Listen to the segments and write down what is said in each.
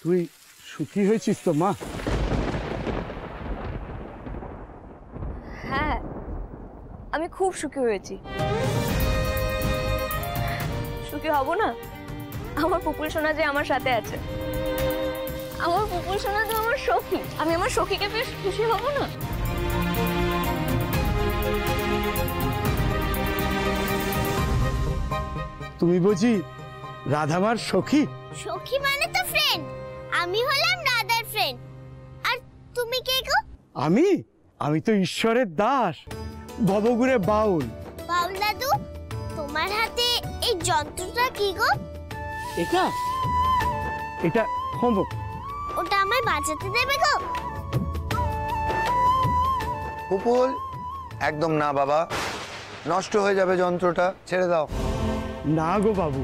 তুই সুখী হয়েছিস তো মা? হ্যাঁ, আমি খুব সুখী হয়েছি। সুখী হব না? আমার পুপুল সোনা যে আমার সাথে আছে, আমার পুপুল সোনা তো আমার সখী। আমি আমার সখীকে পেয়ে খুশি হব না? তুমি বুঝি রাধামার সখী? সখী মানে তো ফ্রেন্ড। আমি হলাম রাধার ফ্রেন্ড। আর তুমি কে গো? আমি তো ঈশ্বরের দাস, ভবঘুরে বাউল। বাউল দাদু, তোমার হাতে এই যন্ত্রটা কি গো? এটা হোমক। ওটা আমায় বাঁচাতে দেবে গো? পুপুল, একদম না বাবা, নষ্ট হয়ে যাবে যন্ত্রটা, ছেড়ে দাও। না গো বাবু,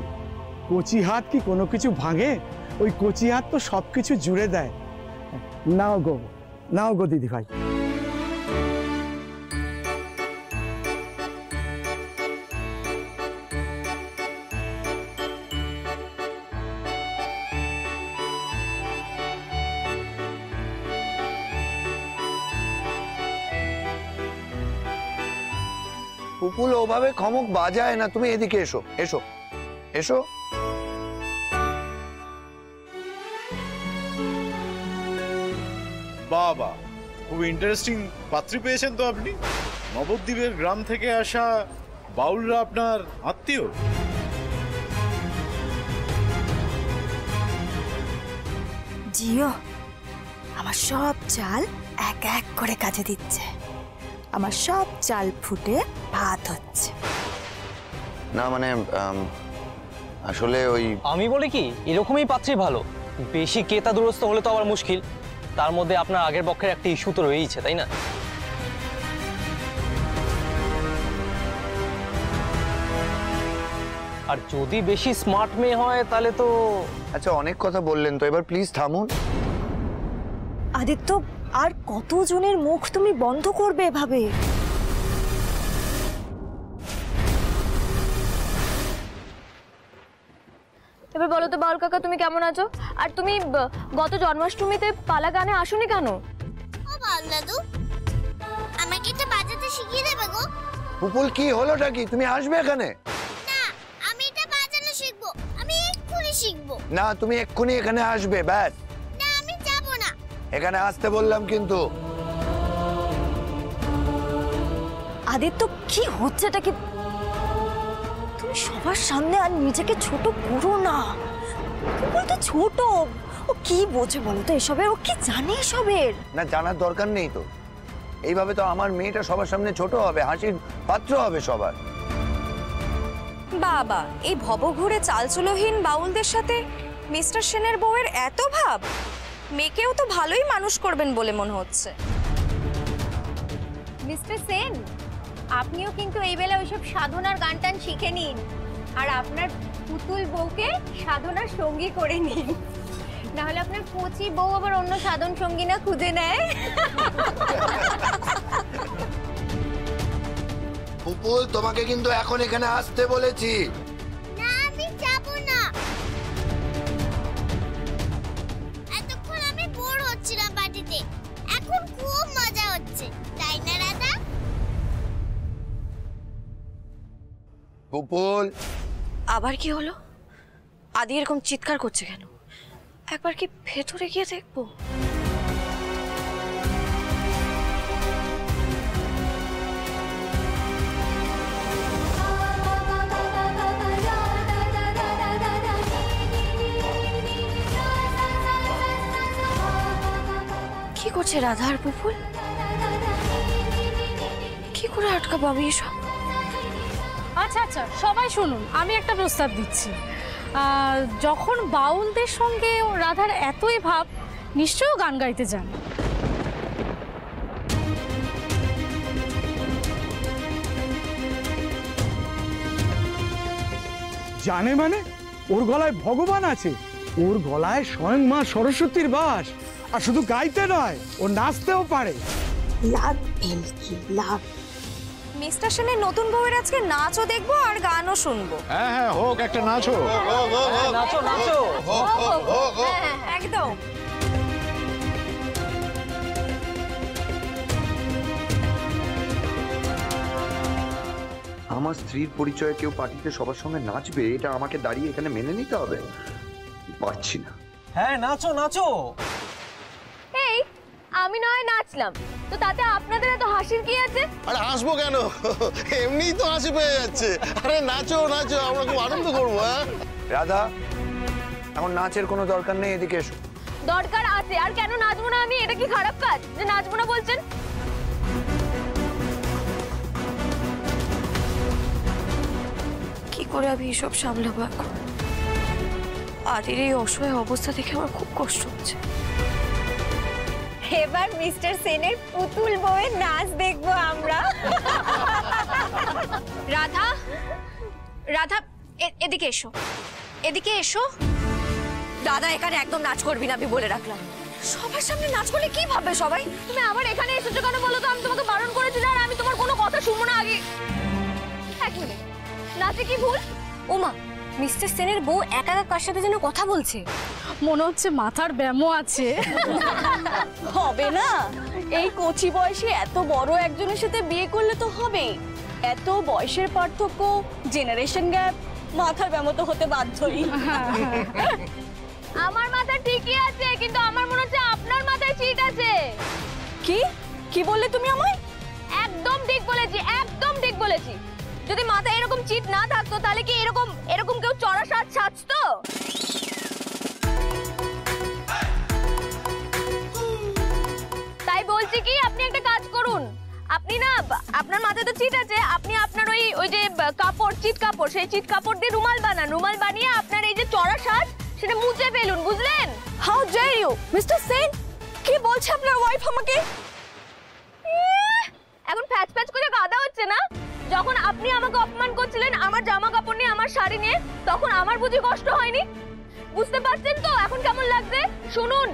কচি হাত কি কোনো কিছু ভাঙে? ওই কচি হাত তো সবকিছু জুড়ে দেয়। নাও গো দিদি ভাই। পুপুল ওভাবে খমক বাজায় না, তুমি এদিকে এসো এসো এসো। বাবা, খুব ইন্টারেস্টিং পাত্রী পেয়েছেন তো আপনি। নবদ্বীপের গ্রাম থেকে আসা বাউলরা আপনার আত্মীয়? জিও, আমার সব চাল এক এক করে কাজে দিচ্ছে। আমার সব চাল ফুটে ভাত হচ্ছে। না মানে আসলে ওই আমি বলি কি, এরকমই পাত্রী ভালো। বেশি কেতা দুরস্ত হলে তো আবার মুশকিল। তার মধ্যে আপনার আগের পক্ষের একটা ইস্যু তো রয়েইছে, তাই না? আর যদি বেশি স্মার্ট মেয়ে হয় তাহলে তো। আচ্ছা, অনেক কথা বললেন তো, এবার প্লিজ থামুন। আদিত্য, আর কতজনের মুখ তুমি বন্ধ করবে এভাবে? এবার বলো তো বাউল কাকা, তুমি কেমন আছো? আর তুমি গত জন্মাষ্টমীতে পালা গানে আসোনি কেন? ও বাউল দাদু, আমাকে এটা বাজাতে শিখিয়ে দেবে গো? পুপুল, কি হলোটা কি? তুমি আসবে এখানে? না, আমি এটা বাজানো শিখবো। আমি এক্ষুনি শিখবো। না, তুমি এক্ষুনি এখানে আসবে, ব্যাস। না, আমি যাব না। এখানে আসতে বললাম কিন্তু। আদিত্য, কি হচ্ছে এটা? কি তুমি সবার সামনে আর নিজেকে ছোট করো না। পুপুল তো ছোট, ও কি বোঝে বলো তো এসবের? ও কি জানে এসবের? না, জানার দরকার নেই তো। এইভাবে তো আমার মেয়েটা সবার সামনে ছোট হবে, হাসির পাত্র হবে সবার। বাবা, এই ভবঘুরে চালচুলোহীন বাউলদের সাথে মিস্টার সেনের বউয়ের এত ভাব? মেয়েকেও তো ভালোই মানুষ করবেন বলে মনে হচ্ছে। মিস্টার সেন, আপনিও কিন্তু এই বেলা ওইসব সাধনার গান টান শিখে নিন, আর আপনার পুতুল বউকে সাধনার সঙ্গী করে নিন, না হলে আপনার কচি বউ আবার অন্য সাধন সঙ্গী না খুঁজে নেয়। পুপুল, তোমাকে কিন্তু এখন এখানে আসতে বলেছি। না, আমি যাব না। এতক্ষণ আমি বোর হচ্ছিলাম পার্টিতে, এখন খুব মজা হচ্ছে, তাই না রাধা? পুপুল, আবার কি হলো? আদি এরকম চিৎকার করছে কেন? একবার কি ভেতরে গিয়ে দেখবো? কি করছে রাধা আর পুপুল? কি করে আটকাবো আমি এসব? আচ্ছা আচ্ছা, সবাই শুনুন, আমি একটা প্রস্তাব দিচ্ছি। যখন বাউলদের সঙ্গে রাধার এতই ভাব, নিশ্চয়ই গান গাইতে যান। জানে মানে? ওর গলায় ভগবান আছে, ওর গলায় স্বয়ং মা সরস্বতীর বাস। আর শুধু গাইতে নয়, ও নাচতেও পারে। লাভ ভেলকি লাভ। মিস্টার সেনের নতুন বউয়ের আজকে নাচও দেখবো আর গানও শুনবো। হ্যাঁ হ্যাঁ, হোক একটা নাচ হোক। নাচো নাচো। একদম। আমার স্ত্রীর পরিচয়ে কেউ পার্টিতে সবার সঙ্গে নাচবে, এটা আমাকে দাঁড়িয়ে এখানে মেনে নিতে হবে? পারছি না। হ্যাঁ নাচো নাচো। এই আমি নয় নাচলাম, তো তাতে আপনাদের এত হাসির কি আছে? আরে হাসবো কেন, এমনিই তো হাসি পেয়ে যাচ্ছে। আরে নাচো নাচো, আমরা খুব আনন্দ করবো। হ্যাঁ রাধা, এখন নাচের কোনো দরকার নেই, এদিকে এসো। দরকার আছে, আর কেন নাচবো না আমি? এটা কি খারাপ কাজ যে নাচবো না বলছেন? কি করে আমি এসব সামলাবো এখন? আদির এই অসহায় অবস্থা দেখে আমার খুব কষ্ট হচ্ছে। এবার মিস্টার সেনের পুতুল বউয়ের নাচ দেখবো আমরা। রাধা, রাধা এদিকে এসো, এদিকে এসো। দাদা এখানে একদম নাচ করবি না, আমি বলে রাখলাম। সবার সামনে নাচ করলে কি ভাববে সবাই? তুমি আবার এখানে এসেছো কেন বলো তো? আমি তোমাকে বারণ করেছি আর আমি তোমার কোনো কথা শুনবো না। আগে এক মিনিট, নাচে কি ভুল? ওমা, মিস্টার সেনের বউ একা একা কার সাথে যেন কথা বলছে। মনে হচ্ছে মাথার ব্যামো আছে। হবে না, এই কচি বয়সে এত বড় একজনের সাথে বিয়ে করলে তো হবে। এত বয়সের পার্থক্য, জেনারেশন গ্যাপ, মাথার ব্যামো তো হতে বাধ্যই। আমার মাথা ঠিকই আছে, কিন্তু আমার মনে হচ্ছে আপনার মাথায় চিট আছে। কি কি বললে তুমি আমায়? একদম ঠিক বলেছি, একদম ঠিক বলেছি। যদি মাথায় এরকম চিট না থাকতো তাহলে কি এরকম এরকম কেউ চড়া সাজ সাজতো? তাই বলছি কি, আপনি একটা কাজ করুন। আপনি না, আপনার মাথায় তো চিট আছে, আপনি আপনার ওই যে কাপড়, চিট কাপড়, সেই চিট কাপড় দিয়ে রুমাল বানান। রুমাল বানিয়ে আপনার এই যে চড়া সাজ সেটা মুছে ফেলুন, বুঝলেন? How dare you mister Sen! কি বলছে আপনার ওয়াইফ আমাকে? এখন প্যাচ প্যাচ করে কাঁদা হচ্ছে না? যখন আপনি আমাকে অপমান করছিলেন আমার জামা কাপড় নিয়ে, আমার শাড়ি নিয়ে, তখন আমার বুঝি কষ্ট হয়নি? বুঝতে পারছেন তো এখন কেমন লাগছে? শুনুন,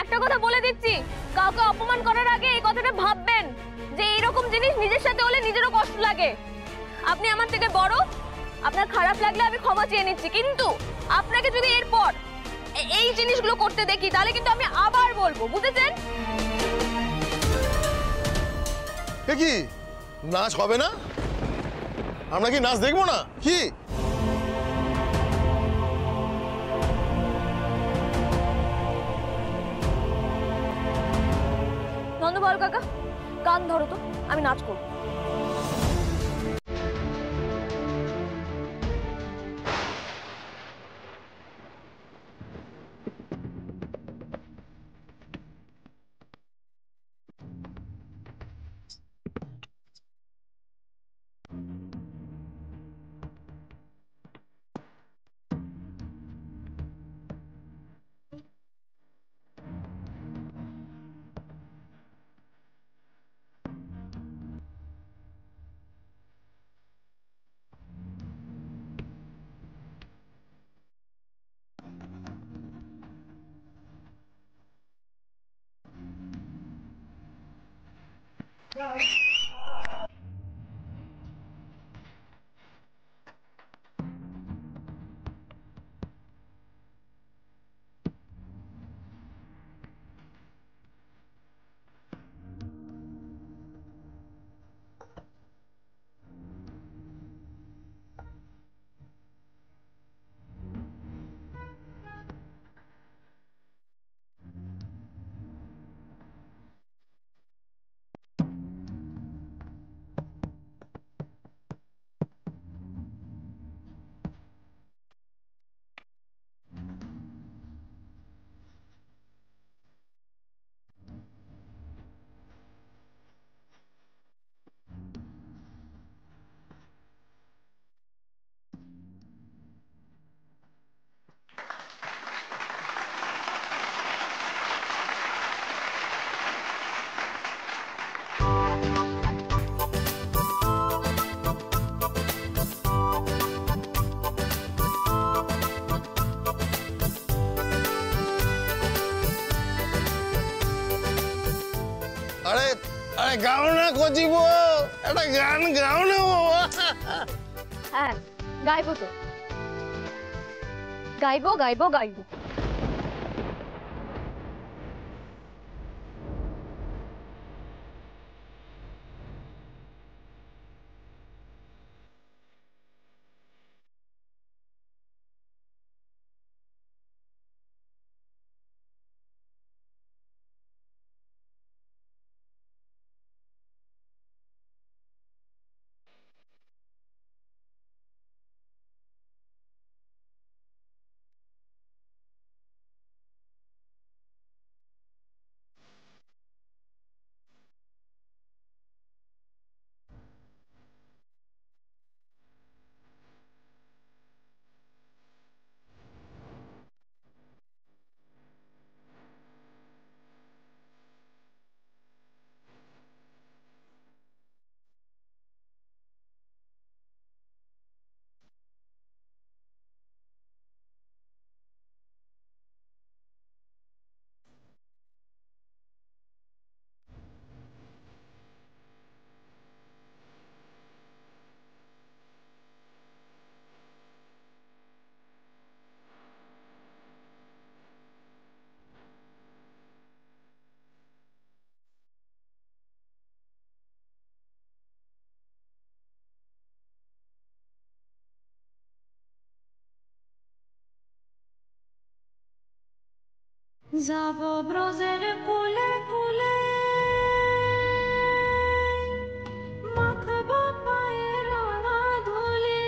একটা কথা বলে দিচ্ছি, কাউকে অপমান করার আগে এই কথাটা ভাববেন যে এইরকম জিনিস নিজের সাথে হলে নিজেরও কষ্ট লাগে। আপনি আমার থেকে বড়, আপনার খারাপ লাগলে আমি ক্ষমা চেয়ে নিচ্ছি, কিন্তু আপনাকে যদি এরপর এই জিনিসগুলো করতে দেখি তাহলে কিন্তু আমি আবার বলবো, বুঝেছেন? কি নাচ হবে না? আমরা কি নাচ দেখবো না কি? নন্দবল কাকা, কান ধরো তো, আমি নাচ করবো। আরে আরে গাও না কচি বউ। একটা গান গাও না বাবা। হ্যাঁ গাইবো তো, গাইবো গাইবো গাইবো। যাব ব্রজের কুলে কুলে, মাখব পায়ে রাঙা ধুলি।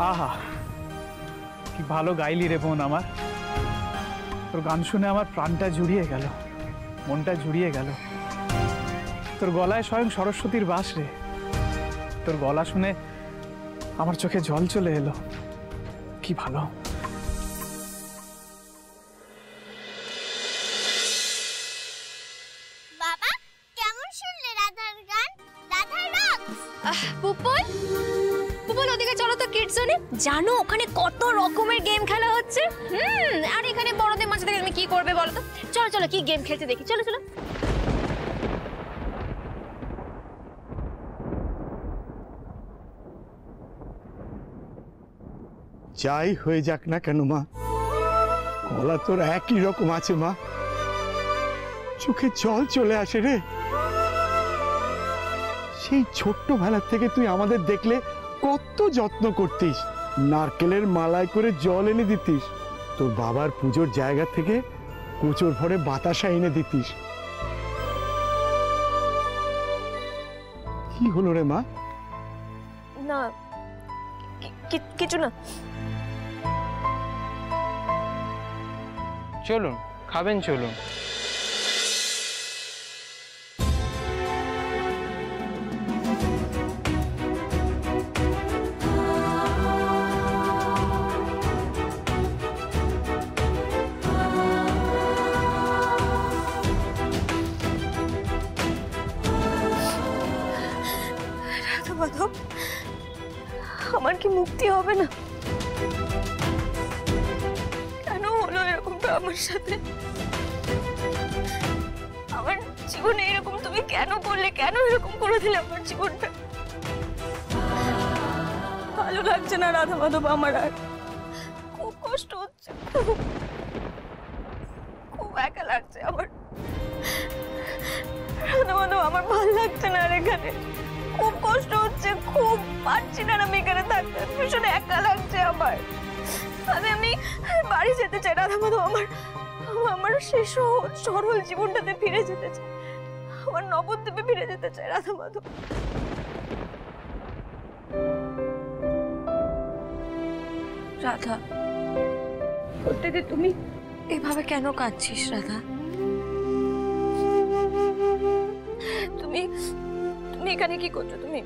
আহা, কি ভালো গাইলি রে বোন আমার। তোর গান শুনে আমার প্রাণটা জুড়িয়ে গেল, মনটা জুড়িয়ে গেল। তোর গলায় স্বয়ং সরস্বতীর বাস রে। তোর গলা শুনে আমার চোখে জল চলে এলো। কি ভালো। বাবা কেমন শুনলে রাধার গান? রাধার রক। পুপুল পুপুল ওদিকে চলো তো কিডস জোনে। জানো ওখানে কত রকমের গেম খেলা হচ্ছে। আর এখানে বড়দের মাঝে থেকে তুমি কি করবে বলো তো? চলো চলো কি গেম খেলতে দেখি, চলো চলো। যাই হয়ে যাক না কেন মা, গলা তোর একই রকম আছে মা, চোখে জল চলে আসে রে। সেই ছোট্টবেলা থেকে তুই আমাদের দেখলে কত যত্ন করতিস, নারকেলের মালায় করে জল এনে দিতিস, তোর বাবার পুজোর জায়গা থেকে কোচর ভরে বাতাসা এনে দিতিস। কি হলো রে মা? না কিছু না। চলুন খাবেন, চলুন। মাধব, আমার কি মুক্তি হবে না? কেন হলো এরকমটা আমার সাথে? আমার জীবনে এরকম তুমি কেন করলে? কেন এরকম করে দিলে আমার জীবনটা? ভালো লাগছে না রাধা মাধব আমার, আর খুব কষ্ট হচ্ছে, খুব একা লাগছে আমার। রাধা মাধব আমার ভালো লাগছে না আর এখানে, খুব কষ্ট হচ্ছে, খুব পারছি না আমি এখানে থাকতে, ভীষণ একা লাগছে আমার। আমি বাড়ি যেতে চাই রাধা মাধব, আমার সেই সহজ সরল জীবনটাতে ফিরে যেতে চাই, আমার নবদ্বীপে ফিরে যেতে চাই রাধা মাধব। রাধা, সত্যি তুমি এভাবে কেন কাঁদছিস রাধা? তুমি তুমি এখানে কি করছো? তুমি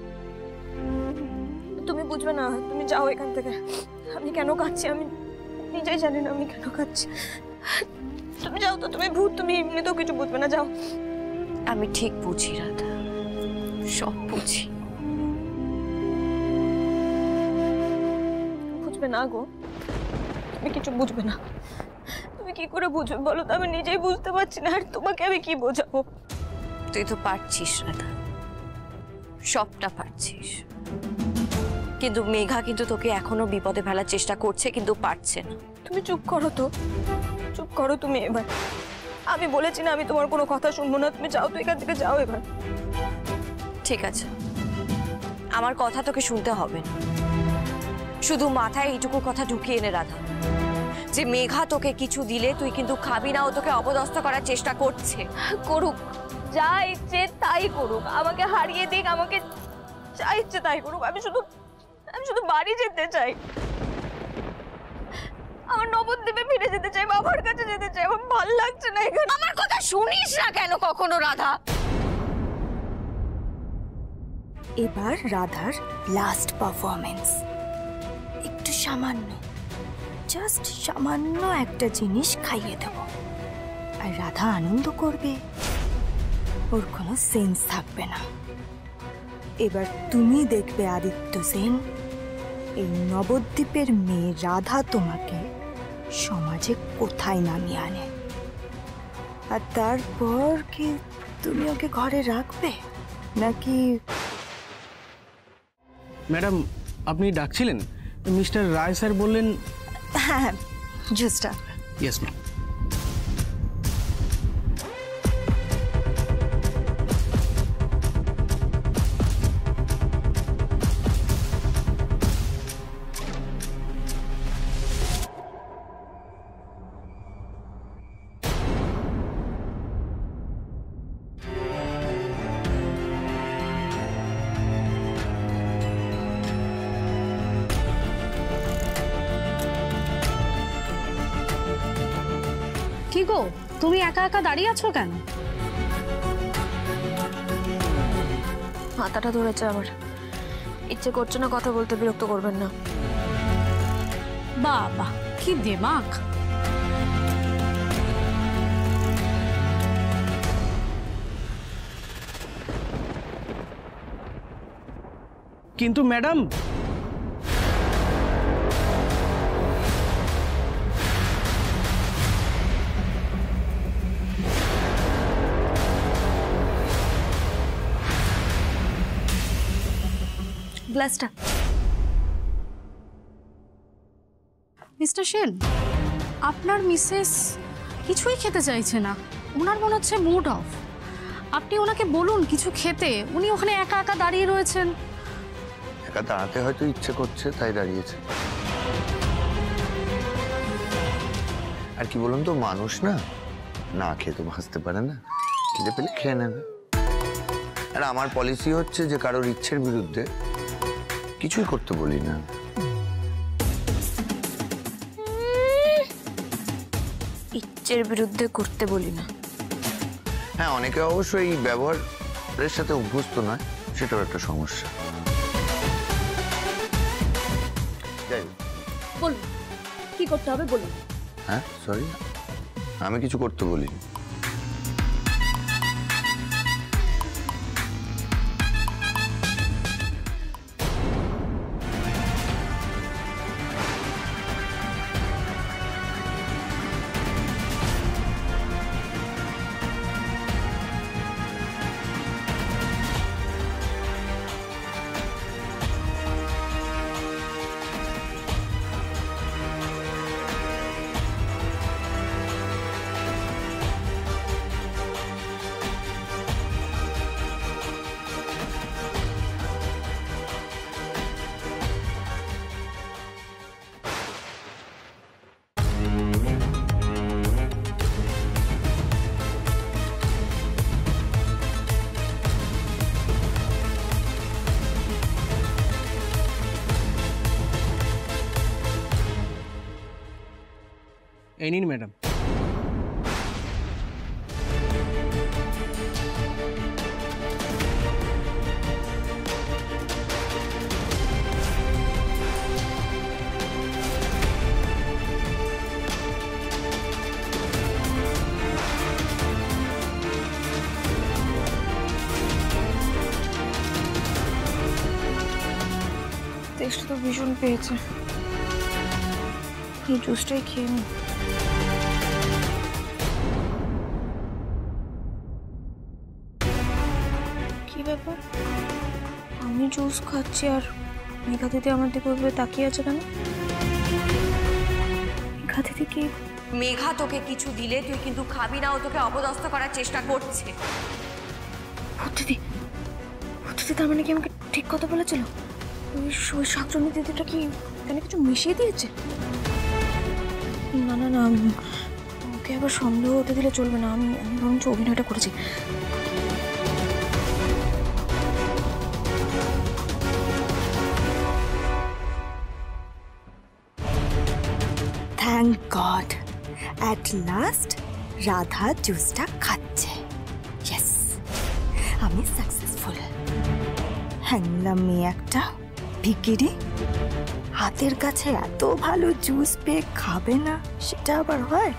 তুমি বুঝবে না, তুমি যাও এখান থেকে। আমি কেন কাঁদছি আমি নিজেই জানি না আমি কেন কাঁদছি। তুমি যাও তো, তুমি ভূত, তুমি এমনিতেও কিছু বুঝবে না, যাও। আমি ঠিক বুঝি রাধা, সব বুঝি। বুঝবে না গো, তুমি কিছু বুঝবে না। তুমি কি করে বুঝবে বলো তো? আমি নিজেই বুঝতে পারছি না, আর তোমাকে আমি কি বোঝাবো? তুই তো পারছিস রাধা, সবটা পারছিস, কিন্তু মেঘা কিন্তু তোকে এখনো বিপদে ফেলার চেষ্টা করছে, কিন্তু পারছে না। তুমি চুপ করো তো, চুপ করো তুমি এবার। আমি বলেছি না আমি তোমার কোনো কথা শুনবো না, তুমি যাও তো এখান থেকে, যাও এবার। ঠিক আছে, আমার কথা তোকে শুনতে হবে না, শুধু মাথায় এইটুকু কথা ঢুকিয়ে এনে রাধা, যে মেঘা তোকে কিছু দিলে তুই কিন্তু খাবি না, ও তোকে অপদস্থ করার চেষ্টা করছে। করুক, যা ইচ্ছে তাই করুক, আমাকে হারিয়ে দিক, আমাকে যা ইচ্ছে তাই করুক, আমি শুধু বাড়ি যেতে চাই, আমার নবদ্বীপে ফিরে যেতে চাই, বাবার কাছে যেতে চাই। আমার ভালো লাগছে না এখানে। আমার কথা শুনিস না কেন কখনো রাধা? এবার রাধার লাস্ট পারফরমেন্স, একটু সামান্য, জাস্ট সামান্য একটা জিনিস খাইয়ে দেব, আর রাধা আনন্দ করবে, ওর কোনো সেন্স থাকবে না। এবার তুমি দেখবে আদিত্য সেন, এই নবদ্বীপের মেয়ে রাধা তোমাকে সমাজে কোথায় নামিয়ে আনে, আর তারপর কি তুমি ওকে ঘরে রাখবে নাকি? ম্যাডাম, আপনি ডাকছিলেন? মিস্টার রায় স্যার বললেন। হ্যাঁ, জাস্ট ইয়েস ম্যাম। কি গো, তুমি একা একা দাঁড়িয়ে আছো কেন? মাথাটা ধরেছে আমার, ইচ্ছে করছে না কথা বলতে, বিরক্ত করবেন না। বাবা, কি দিমাগ! কিন্তু ম্যাডাম, গ্লাসটা। মিস্টার সেন, আপনার মিসেস কিছুই খেতে চাইছে না, ওনার মনে হচ্ছে মুড অফ। আপনি ওনাকে বলুন কিছু খেতে, উনি ওখানে একা একা দাঁড়িয়ে রয়েছেন। একা দাঁড়াতে হয়তো ইচ্ছে করছে তাই দাঁড়িয়েছে। আর কি বলুন তো, মানুষ না না খেয়ে তো ভাসতে পারে না, খিদে পেলে খেয়ে নেবে। আর আমার পলিসি হচ্ছে যে কারোর ইচ্ছের বিরুদ্ধে কিছুই করতে বলি না। ইচ্ছের বিরুদ্ধে করতে বলি না? হ্যাঁ, অনেকে অবশ্য এই ব্যবহারের সাথে অভ্যস্ত নয়, সেটাও একটা সমস্যা। যাই হোক, বলুন কি করতে হবে বলুন। হ্যাঁ সরি, আমি কিছু করতে বলিনি। এই নিন ম্যাডাম। টেস্ট তো ভীষণ পেয়েছে, এই জুসটাই খেয়ে নি। কি ব্যাপার, আমি জুস খাচ্ছি আর মেঘা দিদি আমার দিকে ওইভাবে তাকিয়ে আছে কেন? মেঘা দিদি কি? মেঘা তোকে কিছু দিলে তুই কিন্তু খাবি না, ও তোকে অপদস্থ করার চেষ্টা করছে। দিদি, দিদি তার মানে কি আমাকে ঠিক কথা বলেছিল? ওই শাকচন্নি দিদিটা কি এখানে কিছু মিশিয়ে দিয়েছে? না না না, ওকে আবার সন্দেহ হতে দিলে চলবে না। আমি বরঞ্চ অভিনয়টা করেছি। Thank god, at last Radha জুসটা খাচ্ছে। ইয়েস, আমি সাকসেসফুল। হ্যাংলাম মেয়ে একটা, ভিকিরি হাতের কাছে এত ভালো জুস পেয়ে খাবে না, সেটা আবার হয়?